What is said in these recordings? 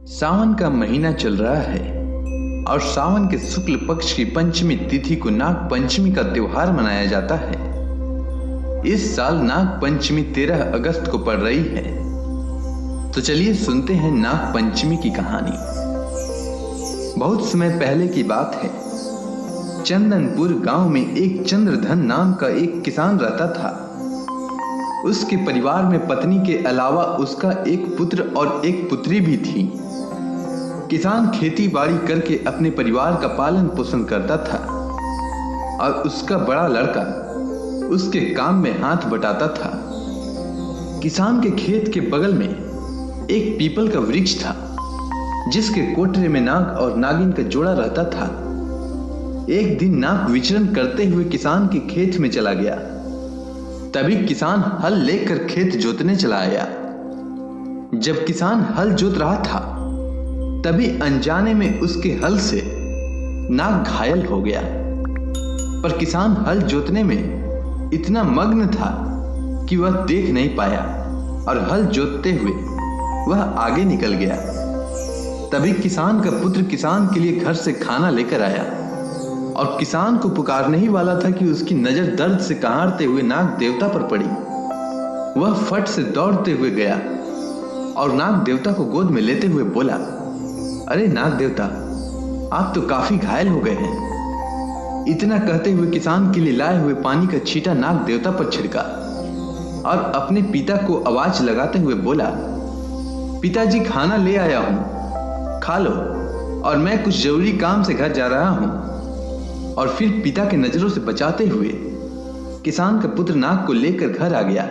सावन का महीना चल रहा है और सावन के शुक्ल पक्ष की पंचमी तिथि को नाग पंचमी का त्योहार मनाया जाता है। इस साल नाग पंचमी 13 अगस्त को पड़ रही है। तो चलिए सुनते हैं नाग पंचमी की कहानी। बहुत समय पहले की बात है। चंदनपुर गांव में एक चंद्रधन नाम का एक किसान रहता था। उसके परिवार में पत्नी के अलावा उसका एक पुत्र और एक पुत्री भी थी। किसान खेती बाड़ी करके अपने परिवार का पालन पोषण करता था और उसका बड़ा लड़का उसके काम में हाथ बटाता था। किसान के खेत के बगल में एक पीपल का वृक्ष था, जिसके कोठरे में नाग और नागिन का जोड़ा रहता था। एक दिन नाग विचरण करते हुए किसान के खेत में चला गया। तभी किसान हल लेकर खेत जोतने चला आया। जब किसान हल जोत रहा था, तभी अनजाने में उसके हल से नाग घायल हो गया। पर किसान हल जोतने में इतना मग्न था कि वह देख नहीं पाया और हल जोतते हुए वह आगे निकल गया। तभी किसान का पुत्र किसान के लिए घर से खाना लेकर आया और किसान को पुकारने ही वाला था कि उसकी नजर दर्द से कहारते हुए नाग देवता पर पड़ी। वह फट से दौड़ते हुए गया और नाग देवता को गोद में लेते हुए बोला, अरे नाग देवता, आप तो काफी घायल हो गए हैं। इतना कहते हुए किसान के लिए लाए हुए पानी का छींटा नाग देवता पर छिड़का और अपने पिता को आवाज लगाते हुए बोला, पिताजी खाना ले आया हूं, खा लो और मैं कुछ जरूरी काम से घर जा रहा हूं। और फिर पिता के नजरों से बचाते हुए किसान का पुत्र नाग को लेकर घर आ गया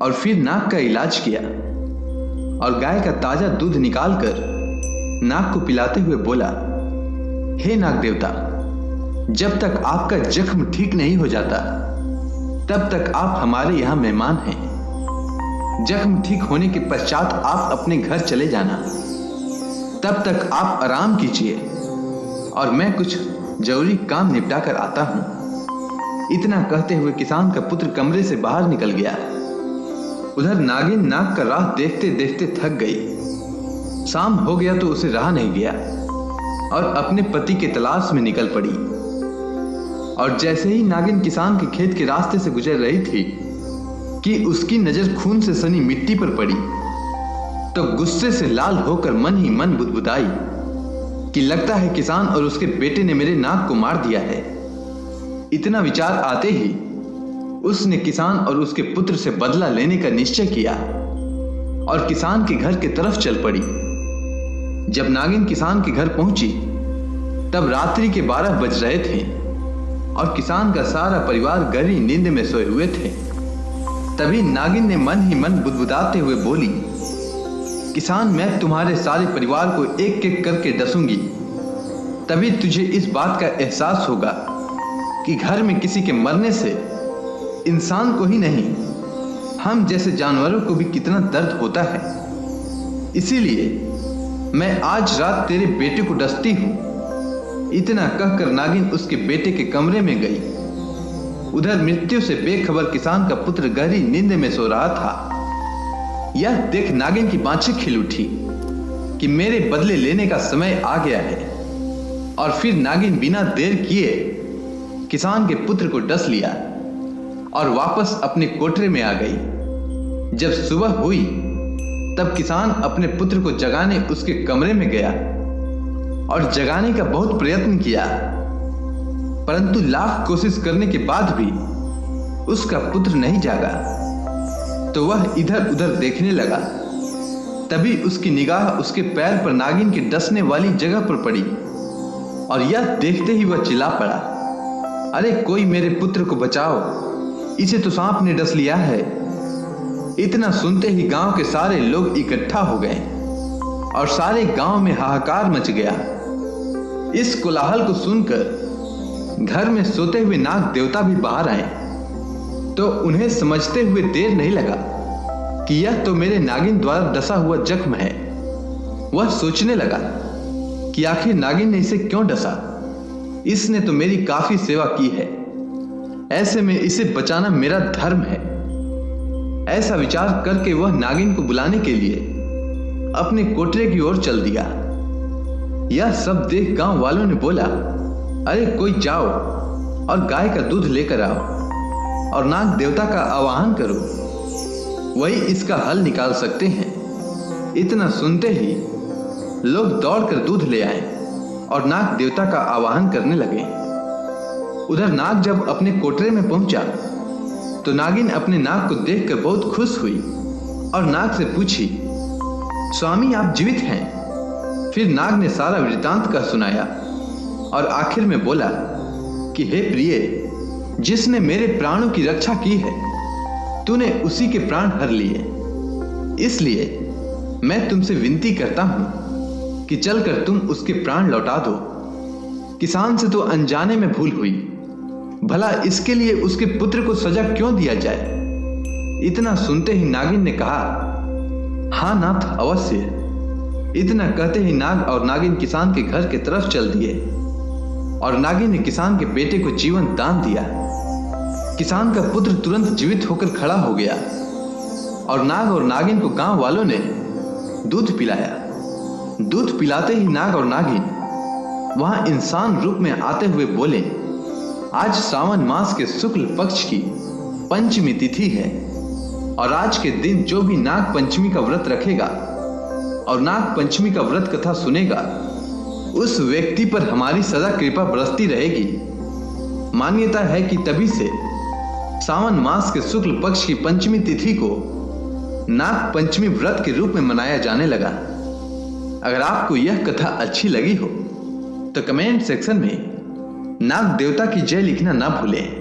और फिर नाग का इलाज किया और गाय का ताजा दूध निकालकर नाग को पिलाते हुए बोला, हे नाग देवता, जब तक आपका जख्म ठीक नहीं हो जाता तब तक आप हमारे यहां मेहमान हैं। जख्म ठीक होने के पश्चात आप अपने घर चले जाना। तब तक आप आराम कीजिए और मैं कुछ जरूरी काम निपटा कर आता हूं। इतना कहते हुए किसान का पुत्र कमरे से बाहर निकल गया। उधर नागिन नाग का राह देखते देखते थक गई। शाम हो गया तो उसे रहा नहीं गया और अपने पति के तलाश में निकल पड़ी। और जैसे ही नागिन किसान के खेत के रास्ते से गुजर रही थी कि उसकी नजर खून से सनी मिट्टी पर पड़ी, तो गुस्से से लाल होकर मन ही मन बुदबुदाई कि लगता है किसान और उसके बेटे ने मेरे नाग को मार दिया है। इतना विचार आते ही उसने किसान और उसके पुत्र से बदला लेने का निश्चय किया और किसान के घर की तरफ चल पड़ी। जब नागिन किसान के घर पहुंची तब रात्रि के 12 बज रहे थे और किसान का सारा परिवार गहरी नींद में सोए हुए थे। तभी नागिन ने मन ही मन बुदबुदाते हुए बोली, किसान, मैं तुम्हारे सारे परिवार को एक एक करके डसूंगी। तभी तुझे इस बात का एहसास होगा कि घर में किसी के मरने से इंसान को ही नहीं, हम जैसे जानवरों को भी कितना दर्द होता है। इसीलिए मैं आज रात तेरे बेटे को डसती हूं। इतना कहकर नागिन उसके बेटे के कमरे में गई। उधर मृत्यु से बेखबर किसान का पुत्र गहरी नींद में सो रहा था। यह देख नागिन की बाँछें खिल उठी कि मेरे बदले लेने का समय आ गया है। और फिर नागिन बिना देर किए किसान के पुत्र को डस लिया और वापस अपने कोठरे में आ गई। जब सुबह हुई तब किसान अपने पुत्र को जगाने उसके कमरे में गया और जगाने का बहुत प्रयत्न किया, परंतु लाख कोशिश करने के बाद भी उसका पुत्र नहीं जागा। तो वह इधर उधर देखने लगा। तभी उसकी निगाह उसके पैर पर नागिन के डसने वाली जगह पर पड़ी और यह देखते ही वह चिल्ला पड़ा, अरे कोई मेरे पुत्र को बचाओ, इसे तो सांप ने डस लिया है। इतना सुनते ही गांव के सारे लोग इकट्ठा हो गए और सारे गांव में हाहाकार मच गया। इस कोलाहल को सुनकर घर में सोते हुए नाग देवता भी बाहर आए। तो उन्हें समझते हुए देर नहीं लगा कि यह तो मेरे नागिन द्वारा डसा हुआ जख्म है। वह सोचने लगा कि आखिर नागिन ने इसे क्यों डसा। इसने तो मेरी काफी सेवा की है, ऐसे में इसे बचाना मेरा धर्म है। ऐसा विचार करके वह नागिन को बुलाने के लिए अपने कोठरे की ओर चल दिया। यह सब देख गांव वालों ने बोला, अरे कोई जाओ और गाय का दूध लेकर आओ और नाग देवता का आवाहन करो, वही इसका हल निकाल सकते हैं। इतना सुनते ही लोग दौड़कर दूध ले आए और नाग देवता का आवाहन करने लगे। उधर नाग जब अपने कोठरे में पहुंचा तो नागिन अपने नाग को देखकर बहुत खुश हुई और नाग से पूछी, स्वामी आप जीवित हैं? फिर नाग ने सारा वृत्तांत का सुनाया और आखिर में बोला कि हे प्रिय, जिसने मेरे प्राणों की रक्षा की है, तूने उसी के प्राण हर लिए। इसलिए मैं तुमसे विनती करता हूं कि चलकर तुम उसके प्राण लौटा दो। किसान से तो अनजाने में भूल हुई, भला इसके लिए उसके पुत्र को सजा क्यों दिया जाए? इतना सुनते ही नागिन ने कहा, हाँ नाथ, अवश्य। इतना कहते ही नाग और नागिन किसान के घर की तरफ चल दिए और नागिन ने किसान के बेटे को जीवन दान दिया। किसान का पुत्र तुरंत जीवित होकर खड़ा हो गया और नाग और नागिन को गांव वालों ने दूध पिलाया। दूध पिलाते ही नाग और नागिन वहां इंसान रूप में आते हुए बोले, आज सावन मास के शुक्ल पक्ष की पंचमी तिथि है और आज के दिन जो भी नाग पंचमी का व्रत रखेगा और नाग पंचमी का व्रत कथा सुनेगा, उस व्यक्ति पर हमारी सदा कृपा बरसती रहेगी। मान्यता है कि तभी से सावन मास के शुक्ल पक्ष की पंचमी तिथि को नाग पंचमी व्रत के रूप में मनाया जाने लगा। अगर आपको यह कथा अच्छी लगी हो तो कमेंट सेक्शन में नाग देवता की जय लिखना ना भूलें।